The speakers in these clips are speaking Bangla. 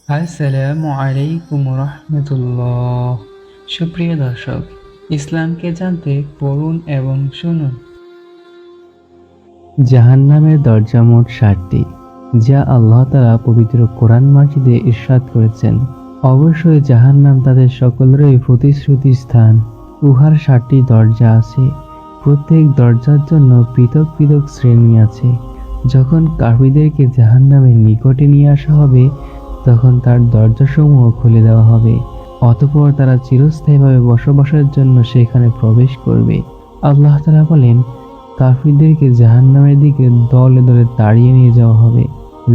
আসসালামু আলাইকুম রহমতুল্লাহ। সুপ্রিয় দর্শক, ইসলামকে জানতে পড়ুন এবং শুনুন। জাহান্নামের দরজা মোট ৭টি, যা আল্লাহ তাআলা পবিত্র কোরআন মাজিদে ইরশাদ করেছেন। অবশ্যই জাহান্নাম তাদের সকলেরই প্রতিশ্রুতির স্থান। উহার ৭টি দরজা আছে। প্রত্যেক দরজার জন্য পৃথক পৃথক শ্রেণী আছে। যখন কাফিরদেরকে জাহান্নামের নিকটে নিয়ে আসা হবে, তখন তার দরজাসমূহ খুলে দেওয়া হবে। অতঃপর তারা চিরস্থায়ীভাবে বসবাসের জন্য সেখানে প্রবেশ করবে। আল্লাহ তাআলা বলেন, কাফিরদেরকে জাহান্নামের দিকে দলে দলে তাড়িয়ে নিয়ে যাওয়া হবে।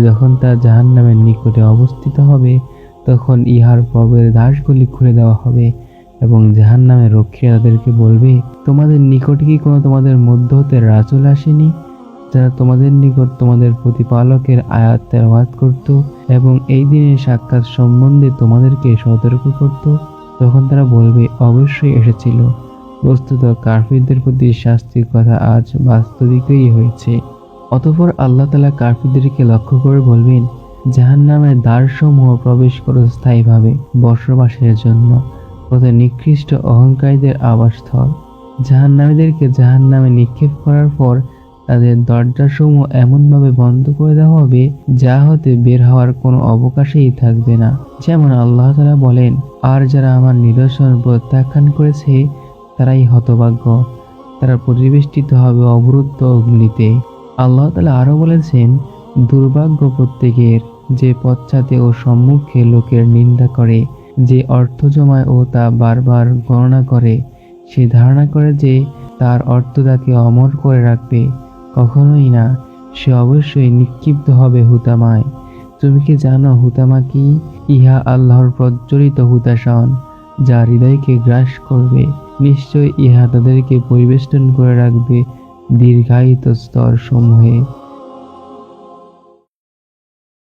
যখন তা জাহান্নামের নিকটে অবস্থিত হবে, তখন ইহার প্রবেশ দ্বারগুলি খুলে দেওয়া হবে এবং জাহান্নামের রক্ষীরা তাদেরকে বলবে, তোমাদের নিকটে কি কোনো তোমাদের মধ্য হতে রাসূল আসেনি, যারা তোমাদের নিকট তোমাদের প্রতিপালকের আয়াত তেলাওয়াত করত এবং এই দিনের সাক্ষাৎ সম্বন্ধে তোমাদেরকে সতর্ক করত? তখন তারা বলবে, অবশ্যই এসেছিল। বস্তুত কাফিরদের প্রতি শাস্তির কথা আজ বাস্তবিকই হয়েছে। অতঃপর আল্লাহ তাআলা কাফিরদেরকে লক্ষ্য করে বলবেন, জাহান্নামের দ্বারসমূহ প্রবেশ করো স্থায়ীভাবে বসবাসের জন্য। কত নিকৃষ্ট অহংকারীদের আবাসস্থল। জাহান্নামীদেরকে জাহান্নামে নিক্ষেপ করার পর তাদের দরজাসমূহ এমনভাবে বন্ধ করে দেওয়া হবে, যা হতে বের হওয়ার কোনো অবকাশই থাকবে না। যেমন আল্লাহ তাআলা বলেন, আর যারা আমার নিদর্শন প্রত্যাখ্যান করেছে তারাই হতভাগ্য, তারা পরিবেষ্টিত হবে অবরুদ্ধ অগ্নিতে। আল্লাহ তাআলা আরো বলেছেন, দুর্ভাগ্য প্রত্যেকের যে পশ্চাতে ও সম্মুখে লোকের নিন্দা করে, যে অর্থ জমায় ও তা বারবার গণনা করে, সে ধারণা করে যে তার অর্থ তাকে অমর করে রাখবে। কখনোই না, সে অবশ্যই নিক্ষিপ্ত হবে হুতামায়। তুমি কি জানো হুতামা কি? ইহা আল্লাহর প্রজ্বলিত হুতাশন, যা হৃদয়কে গ্রাস করবে। নিশ্চয় ইহা তাদেরকে পরিবেষ্টন করে রাখবে দীর্ঘায়িত স্তর সমূহে।